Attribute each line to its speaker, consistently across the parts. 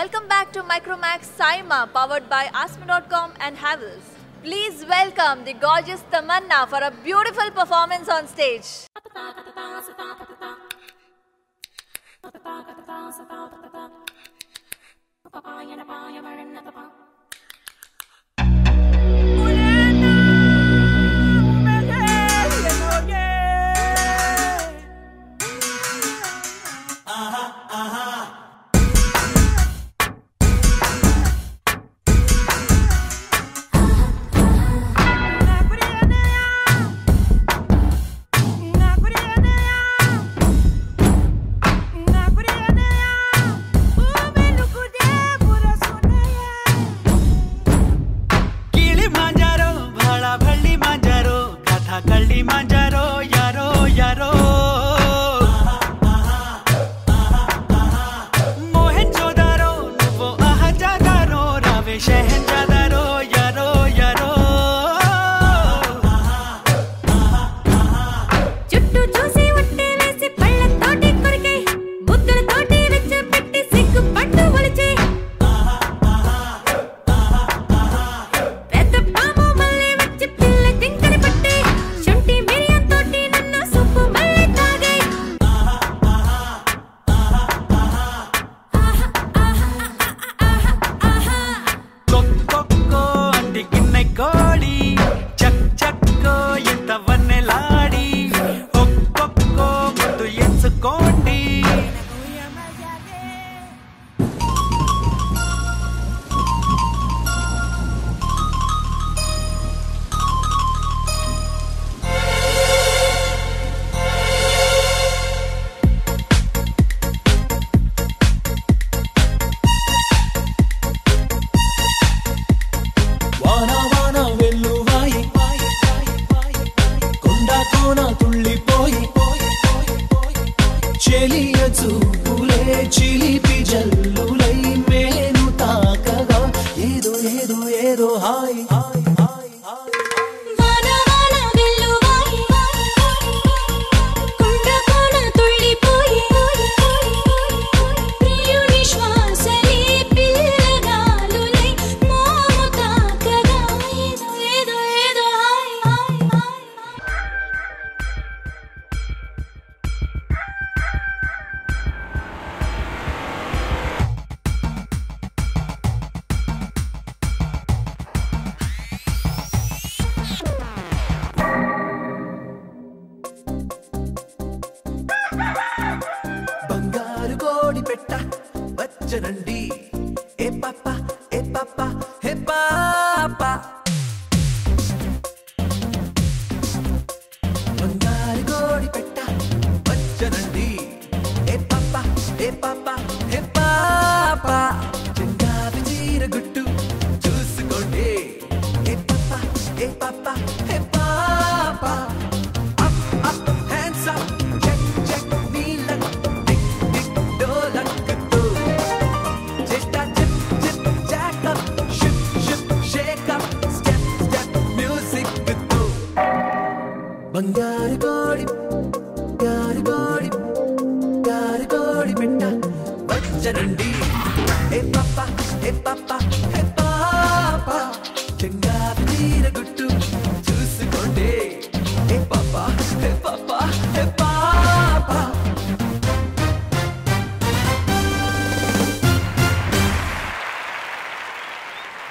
Speaker 1: Welcome back to Micromax Saima, powered by Asmi.com and Havells. Please welcome the gorgeous Tamanna for a beautiful performance on stage.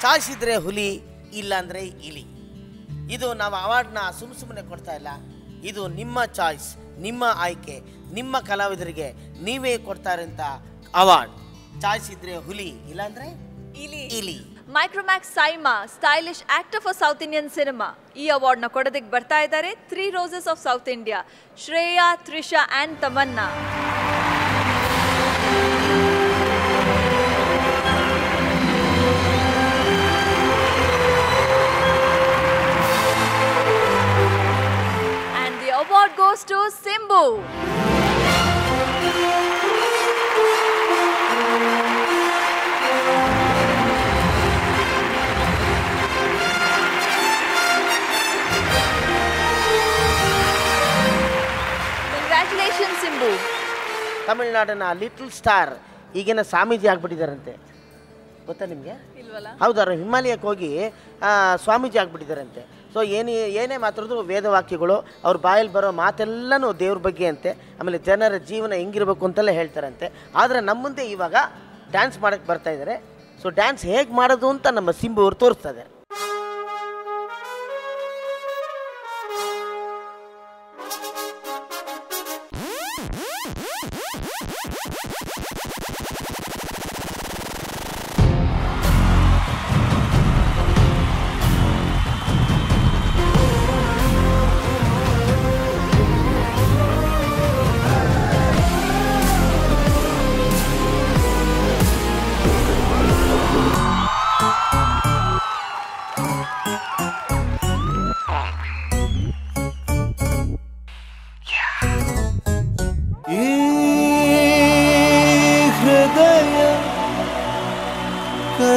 Speaker 2: Choice ಇದ್ರೆ ಹುಲಿ ಇಲ್ಲ ಅಂದ್ರೆ ಇಲಿ. ಇದು ನಾವು ಅವಾರ್ಡ್ನ ಸುಮ್ಮನೆ ಕೊಡ್ತಾ ಇಲ್ಲ. ಇದು ನಿಮ್ಮ ಚಾಯ್ಸ್, ನಿಮ್ಮ ಆಯ್ಕೆ, ನಿಮ್ಮ ಕಲಾವಿದರಿಗೆ ನೀವೇ ಕೊಡ್ತಾರಂತ ಅವಾರ್ಡ್. ಚಾಯ್ಸ್ ಇದ್ರೆ ಹುಲಿ ಇಲ್ಲ ಅಂದ್ರೆ ಇಲಿ.
Speaker 1: Micromax Saima, stylish actor for South Indian cinema. ಈ ಅವಾರ್ಡ್ನ ಕೊಡೋದಕ್ಕೆ ಬರ್ತಾ ಇದ್ದಾರೆ 3 Roses of South India, Shreya, Trisha and Tamanna. And the award goes to Simbu.
Speaker 2: ತಮಿಳುನಾಡಿನ ಲಿಟಲ್ ಸ್ಟಾರ್ ಈಗಿನ ಸ್ವಾಮೀಜಿ ಆಗ್ಬಿಟ್ಟಿದ್ದಾರಂತೆ. ಗೊತ್ತಾ ನಿಮಗೆ?
Speaker 1: ಇಲ್ವಲ್ಲ.
Speaker 2: ಹೌದಾರ ಹಿಮಾಲಯಕ್ಕೆ ಹೋಗಿ ಸ್ವಾಮೀಜಿ ಆಗಿಬಿಟ್ಟಿದ್ದಾರಂತೆ. ಸೊ ಏನೇ ಮಾತಾಡಿದ್ರು ವೇದವಾಕ್ಯಗಳು ಅವ್ರ ಬಾಯಲ್ಲಿ ಬರೋ ಮಾತೆಲ್ಲನೂ ದೇವ್ರ ಬಗ್ಗೆ ಅಂತೆ. ಆಮೇಲೆ ಜನರ ಜೀವನ ಹೆಂಗಿರ್ಬೇಕು ಅಂತೆಲ್ಲ ಹೇಳ್ತಾರಂತೆ. ಆದರೆ ನಮ್ಮ ಮುಂದೆ ಇವಾಗ ಡ್ಯಾನ್ಸ್ ಮಾಡೋಕ್ಕೆ ಬರ್ತಾ ಇದ್ದಾರೆ. ಸೊ ಡ್ಯಾನ್ಸ್ ಹೇಗೆ ಮಾಡೋದು ಅಂತ ನಮ್ಮ ಸಿಂಬು ಅವ್ರು ತೋರಿಸ್ತಾ ಇದ್ದಾರೆ.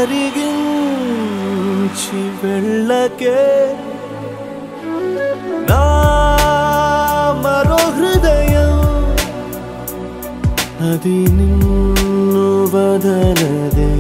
Speaker 3: కరిగించి వెళ్ళకే నా మరో హృదయం అది నిన్ను వదలదే.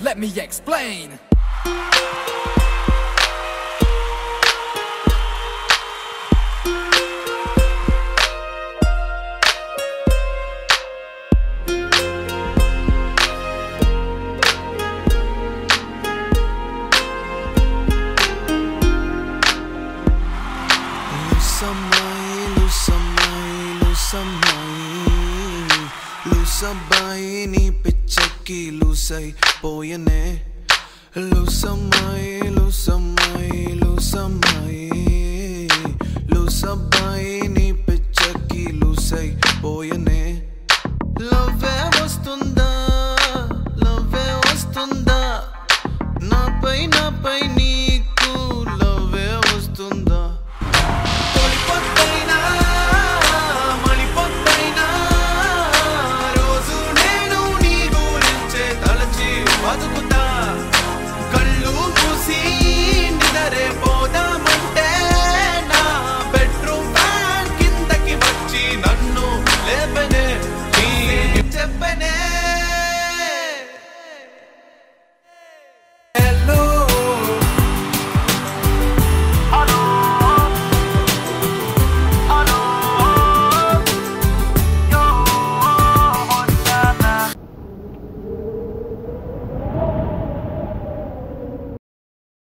Speaker 4: Let me explain.
Speaker 3: లూసమ్మాయి నీ పిచ్చకి లూసై పోయనే. లూసమ్మాయి లూసమ్మాయి లూసమ్మాయి లూసమ్మాయి నీ పిచ్చకి లూసై పోయనే. లవ్వే వస్తుందా లవ్వే వస్తుందా నాపై నీకు లవ్వే వస్తుందా? తొలిపొద్దైనా మణిపొద్దైనా రోజు నేను నీ గురించే తలచి బతుకుతా. కళ్ళు మూసి నిదరే పోదామంటే నా బెడ్రూమ్ ఫ్యాన్ కిందకి వచ్చి నన్ను లేపనే చెప్పనే.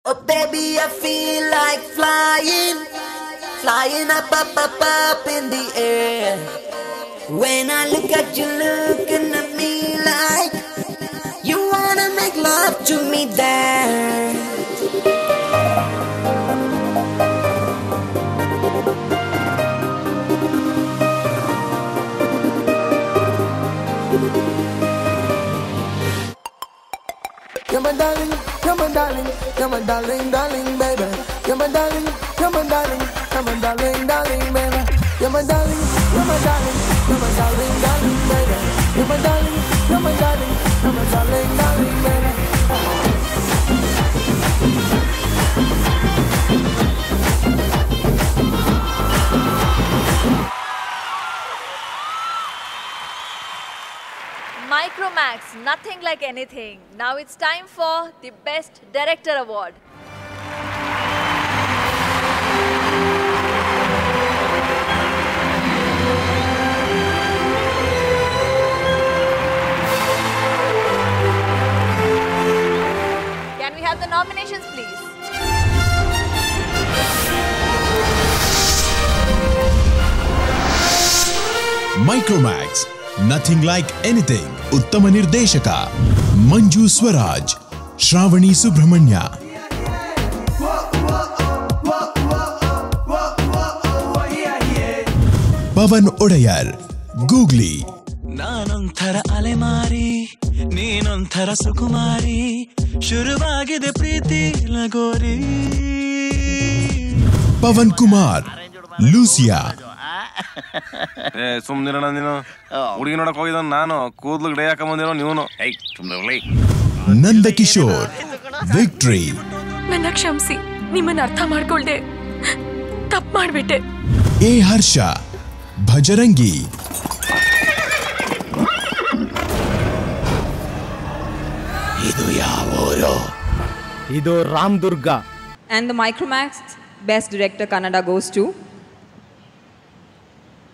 Speaker 5: Oh baby, I feel like flying, flying up, up, up, up in the air. When I look at you looking at me like you wanna make love to me there.
Speaker 3: You're my darling, you're my darling, you're my darling, darling, baby. You're my darling, you're my darling, you're my darling, darling, baby. You're my darling, you're my darling, you're my darling, darling, baby. You're my darling, you're my darling, you're my darling, darling, baby.
Speaker 1: Micromax, nothing like anything. Now it's time for the Best Director Award. Can we have the nominations, please?
Speaker 6: Micromax, nothing like anything. ಉತ್ತಮ ನಿರ್ದೇಶಕ ಮಂಜು Swaraj, Shravani Subrahmanya. Pavan Wadiyar, googly.
Speaker 3: ನಾನೊಂಥರ ಅಲೆಮಾರಿ ನೀನೊಂಥರ ಸುಕುಮಾರಿ, ಶುರುವಾಗಿದೆ ಪ್ರೀತಿ ಲಗೋರಿ.
Speaker 6: Pavan Kumar, Lucia,
Speaker 4: ಸುಮ್ನಿರೋಣ ನೀನು. ಹುಡುಗಿ ನೋಡಕ್ ಹೋಗಿದ ನಾನು, ಕೂದ್ಲು ಡೇ ಹಾಕೊಂಬಂದಿರೋ ನೀನು.
Speaker 6: ನಂದಕಿಶೋರ್, ವಿಕ್ಟ್ರಿ.
Speaker 7: ನನ್ನ ಕ್ಷಮಿಸಿ, ನಿಮ್ಮನ್ನ ಅರ್ಥ ಮಾಡ್ಕೊಳ್ದೆ ತಪ್ಪು ಮಾಡ್ಬಿಟ್ಟೆ.
Speaker 6: ಎ ಹರ್ಷ, ಭಜರಂಗಿ.
Speaker 3: ಇದು ಯಾವ ಊರು?
Speaker 8: ಇದು Ramdurg.
Speaker 9: And the Micromax Best Director Kannada goes to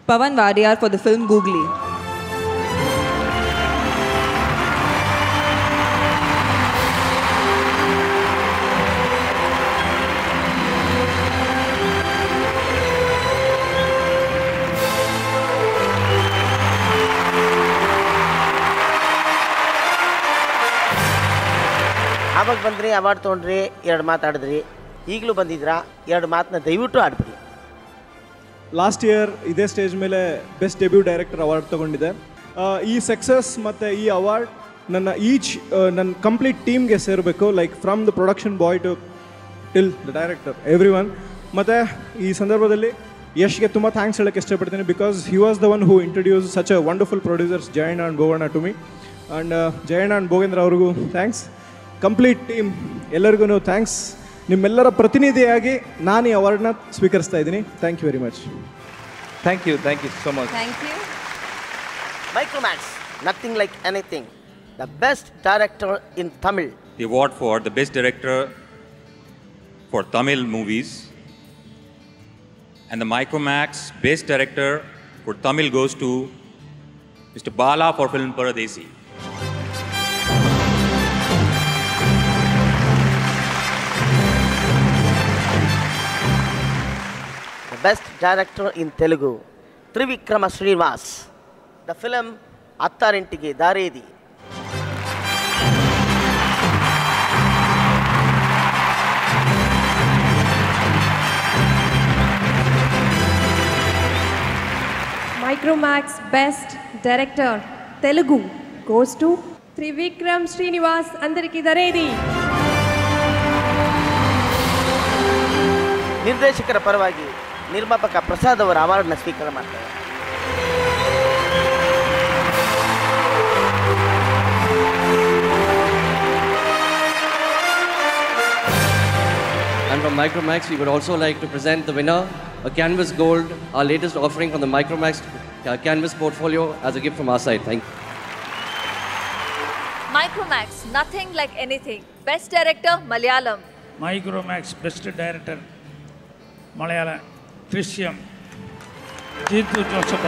Speaker 9: Pavan Vadiyar for the film Googly.
Speaker 2: ಆವಾಗ ಬಂದ್ರಿ, ಅವಾರ್ಡ್ ತೊಗೊಂಡ್ರಿ, 2 ಮಾತಾಡಿದ್ರಿ. ಈಗಲೂ ಬಂದಿದ್ರಾ, 2 ಮಾತನ್ನ ದಯವಿಟ್ಟು ಆಡ್ಬಿಡಿ.
Speaker 10: ಲಾಸ್ಟ್ ಇಯರ್ ಇದೇ ಸ್ಟೇಜ್ ಮೇಲೆ ಬೆಸ್ಟ್ ಡೆಬ್ಯೂ ಡೈರೆಕ್ಟರ್ ಅವಾರ್ಡ್ ತೊಗೊಂಡಿದ್ದೆ. ಈ ಸಕ್ಸಸ್ ಮತ್ತು ಈ ಅವಾರ್ಡ್ ನನ್ನ ಕಂಪ್ಲೀಟ್ ಟೀಮ್ಗೆ ಸೇರಬೇಕು, like from the production boy to till the director, every one. ಮತ್ತು ಈ ಸಂದರ್ಭದಲ್ಲಿ ಯಶ್ಗೆ ತುಂಬ ಥ್ಯಾಂಕ್ಸ್ ಹೇಳೋಕ್ಕೆ ಇಷ್ಟಪಡ್ತೀನಿ, because he was the one who introduce such a wonderful producers Jayanna and Bhoganna to me. And Jayanna and Bhogendra ಅವ್ರಿಗೂ ಥ್ಯಾಂಕ್ಸ್. ಕಂಪ್ಲೀಟ್ ಟೀಮ್ ಎಲ್ಲರಿಗೂ thanks. ನಿಮ್ಮೆಲ್ಲರ ಪ್ರತಿನಿಧಿಯಾಗಿ ನಾನು ಈ ಅವಾರ್ಡ್ನ ಸ್ವೀಕರಿಸ್ತಾ ಇದ್ದೀನಿ. Thank you very much.
Speaker 8: Thank you so much.
Speaker 1: Thank you.
Speaker 2: Micromax, Nothing Like Anything, the best director in Tamil.
Speaker 11: The award for the best director for Tamil movies and the Micromax best director for Tamil goes to Mr. Bala for film Paradesi.
Speaker 2: Best director in Telugu, Trivikrama Srinivas. The film Attarintige Daredi.
Speaker 7: Micromax Best Director Telugu goes to Trivikram Srinivas Andariki Daredi.
Speaker 2: ನಿರ್ದೇಶಕರ ಪರವಾಗಿ ನಿರ್ಮಾಪಕ ಪ್ರಸಾದ್ ಅವರ ಅವಾರ್ಡ್ನ ಸ್ವೀಕಾರ ಮಾಡ್ತಾರೆ.
Speaker 12: And from Micromax, we would also like to present the winner, a Canvas Gold, our latest offering from the Micromax Canvas portfolio, as a gift from our side. Thank you.
Speaker 1: Micromax, Nothing Like Anything, Best Director, Malayalam.
Speaker 13: Micromax Best Director, Malayalam, Trishyam, Jeetu Joseph.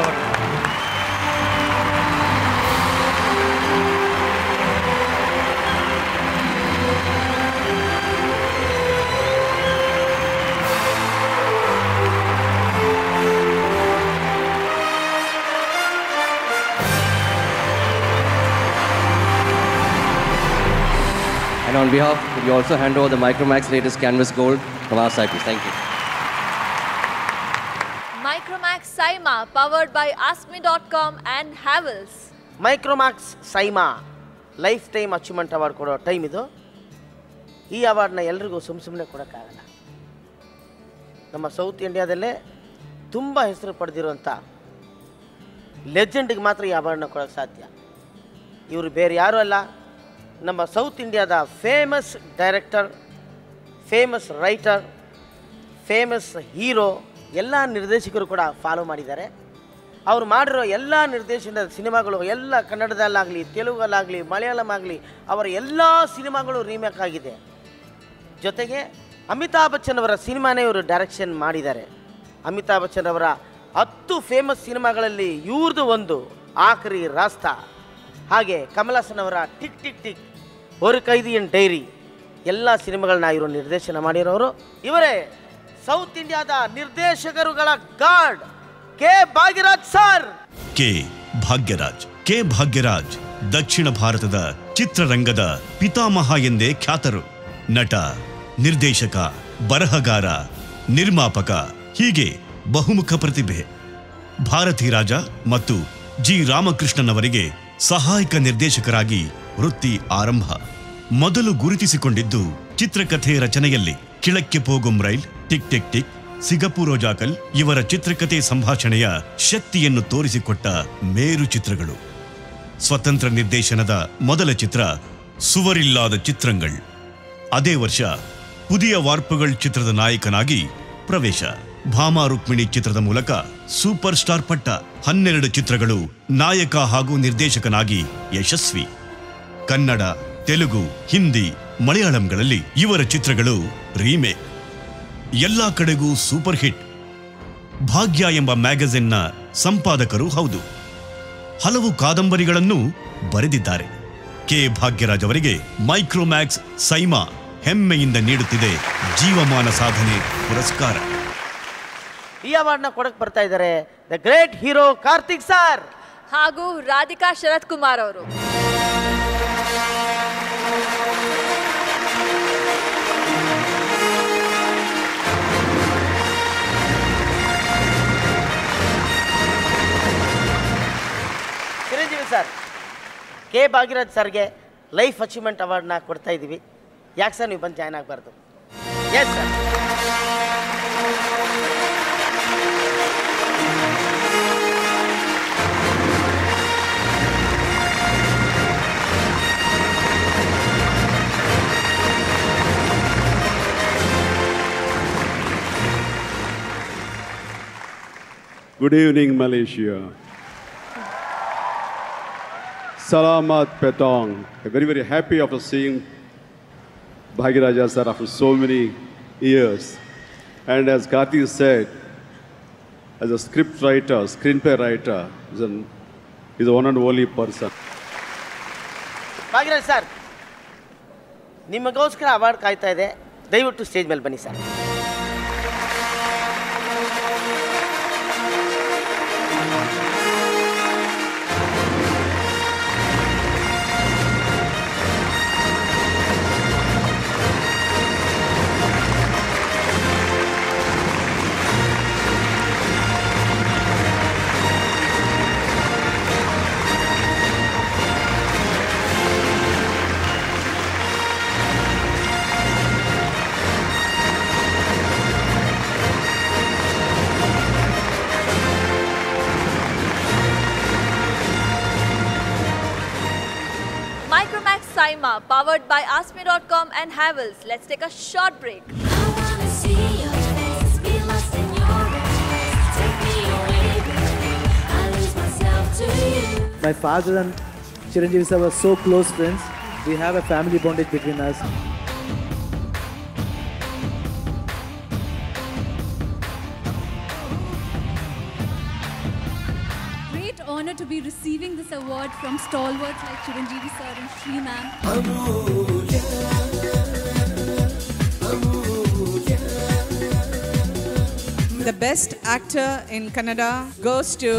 Speaker 12: And on behalf, we also hand over the Micromax latest Canvas Gold from our side, please. Thank you.
Speaker 1: Micromax Saima, powered by AskMe.com and Havels.
Speaker 2: Micromax Saima life time achievement award ಕೊಡೋ time ಇದು. ಈ ಅವಾರ್ಡ್ನ ಎಲ್ರಿಗೂ ಸುಮ್ಮನೆ ಕೊಡೋಕ್ಕಾಗಲ್ಲ. ನಮ್ಮ south ಇಂಡಿಯಾದಲ್ಲೇ ತುಂಬ ಹೆಸರು ಪಡೆದಿರುವಂಥ ಲೆಜೆಂಡಿಗೆ ಮಾತ್ರ ಈ ಅವಾರ್ಡ್ನ ಕೊಡೋಕ್ಕೆ ಸಾಧ್ಯ. ಇವರು ಬೇರೆ ಯಾರೂ ಅಲ್ಲ, ನಮ್ಮ ಸೌತ್ ಇಂಡಿಯಾದ famous director, famous writer, famous hero, ಎಲ್ಲ ನಿರ್ದೇಶಕರು ಕೂಡ ಫಾಲೋ ಮಾಡಿದ್ದಾರೆ. ಅವ್ರು ಮಾಡಿರೋ ಎಲ್ಲ ನಿರ್ದೇಶನದ ಸಿನಿಮಾಗಳು ಎಲ್ಲ ಕನ್ನಡದಲ್ಲಾಗಲಿ, ತೆಲುಗಲ್ಲಾಗಲಿ, ಮಲಯಾಳಂ ಆಗಲಿ, ಅವರ ಎಲ್ಲ ಸಿನಿಮಾಗಳು ರೀಮೇಕ್ ಆಗಿದೆ. ಜೊತೆಗೆ ಅಮಿತಾಬ್ ಬಚ್ಚನ್ ಅವರ ಸಿನಿಮಾನೇ ಇವರು ಡೈರೆಕ್ಷನ್ ಮಾಡಿದ್ದಾರೆ. ಅಮಿತಾಬ್ ಬಚ್ಚನ್ ಅವರ 10 ಫೇಮಸ್ ಸಿನಿಮಾಗಳಲ್ಲಿ ಇವ್ರದ್ದು ಒಂದು ಆಖರಿ ರಾಸ್ತಾ. ಹಾಗೆ ಕಮಲ್ ಹಾಸನ್ ಅವರ ಟಿಕ್ ಟಿಕ್ ಟಿಕ್, ஒரு கைதியின் ಡೈರಿ ಎಲ್ಲ ಸಿನಿಮಾಗಳನ್ನ ಇವರು ನಿರ್ದೇಶನ ಮಾಡಿರೋರು. ಇವರೇ ಸೌತ್ ಇಂಡಿಯಾದ ನಿರ್ದೇಶಕರುಗಳ god K Bhagyaraj sir.
Speaker 14: K Bhagyaraj ದಕ್ಷಿಣ ಭಾರತದ ಚಿತ್ರರಂಗದ ಪಿತಾಮಹ ಎಂದೇ ಖ್ಯಾತರು. ನಟ, ನಿರ್ದೇಶಕ, ಬರಹಗಾರ, ನಿರ್ಮಾಪಕ, ಹೀಗೆ ಬಹುಮುಖ ಪ್ರತಿಭೆ. ಭಾರತಿ ರಾಜ ಮತ್ತು ಜಿ ರಾಮಕೃಷ್ಣನವರಿಗೆ ಸಹಾಯಕ ನಿರ್ದೇಶಕರಾಗಿ ವೃತ್ತಿ ಆರಂಭ. ಮೊದಲು ಗುರುತಿಸಿಕೊಂಡಿದ್ದು ಚಿತ್ರಕಥೆ ರಚನೆಯಲ್ಲಿ. ಕಿಳಕ್ಕೆ ಪೋಗುಂ ರೈಲ್, ಟಿಕ್ ಟಿಕ್ ಟಿಕ್, ಸಿಗಪು ರೋಜಾಕಲ್ ಇವರ ಚಿತ್ರಕಥೆ ಸಂಭಾಷಣೆಯ ಶಕ್ತಿಯನ್ನು ತೋರಿಸಿಕೊಟ್ಟ ಮೇರು ಚಿತ್ರಗಳು. ಸ್ವತಂತ್ರ ನಿರ್ದೇಶನದ ಮೊದಲ ಚಿತ್ರ ಸುವರಿಲ್ಲಾದ ಚಿತ್ರಂಗಳ್. ಅದೇ ವರ್ಷ ಪುದಿಯ ವಾರ್ಪುಗಳ್ ಚಿತ್ರದ ನಾಯಕನಾಗಿ ಪ್ರವೇಶ. ಭಾಮಾ ರುಕ್ಮಿಣಿ ಚಿತ್ರದ ಮೂಲಕ ಸೂಪರ್ ಸ್ಟಾರ್ ಪಟ್ಟ. 12 ಚಿತ್ರಗಳು ನಾಯಕ ಹಾಗೂ ನಿರ್ದೇಶಕನಾಗಿ ಯಶಸ್ವಿ. ಕನ್ನಡ, ತೆಲುಗು, ಹಿಂದಿ, ಮಲಯಾಳಂಗಳಲ್ಲಿ ಇವರ ಚಿತ್ರಗಳು ರೀಮೇಕ್. ಎಲ್ಲಾ ಕಡೆಗೂ ಸೂಪರ್ ಹಿಟ್. ಭಾಗ್ಯ ಎಂಬ ಮ್ಯಾಗಜಿನ್ನ ಸಂಪಾದಕರು ಹೌದು. ಹಲವು ಕಾದಂಬರಿಗಳನ್ನು ಬರೆದಿದ್ದಾರೆ. ಕೆ ಭಾಗ್ಯರಾಜ್ ಅವರಿಗೆ ಮೈಕ್ರೋಮ್ಯಾಕ್ಸ್ ಸೈಮಾ ಹೆಮ್ಮೆಯಿಂದ ನೀಡುತ್ತಿದೆ ಜೀವಮಾನ ಸಾಧನೆ ಪುರಸ್ಕಾರ.
Speaker 2: ಈ ಅವಾರ್ಡ್ನ ಕೊಡಕ್ಕೆ ಬರ್ತಾ ಇದ್ದಾರೆ the great hero Karthik sir
Speaker 1: ಹಾಗೂ ರಾಧಿಕಾ ಶರತ್ ಕುಮಾರ್ ಅವರು.
Speaker 2: ಚಿರಂಜೀವಿ ಸರ್, ಕೆ ಭಾಗ್ಯರಾಜ್ ಸರ್ಗೆ ಲೈಫ್ ಅಚೀವ್ಮೆಂಟ್ ಅವಾರ್ಡ್ನ ಕೊಡ್ತಾ ಇದ್ದೀವಿ. ಯಾಕೆ ಸರ್ ನೀವು ಬಂದು ಜಾಯ್ನ್ ಆಗಬಾರ್ದು? Yes sir.
Speaker 15: Good evening, Malaysia. Salamat Petong. I'm very, very happy after seeing Bhagiraja sir after so many years. And as Karthi said, as a script writer, screenplay writer, he's a one and only person.
Speaker 2: Bhagyaraj sir, ನಿಮಗೋಸ್ಕರ award ಕಾಯ್ತಾ ಇದೆ. ದಯವಿಟ್ಟು stage ಮೇಲೆ ಬನ್ನಿ sir.
Speaker 1: Micromax Saima, powered by Asmi.com and Havels. Let's take a short break.
Speaker 16: My father and Chiranjeevi sir were so close friends. We have a family bondage between us.
Speaker 17: Great honor to be receiving this award from stalwarts like Chiranjeevi sir and Shri ma'am.
Speaker 18: The best actor in Kannada goes to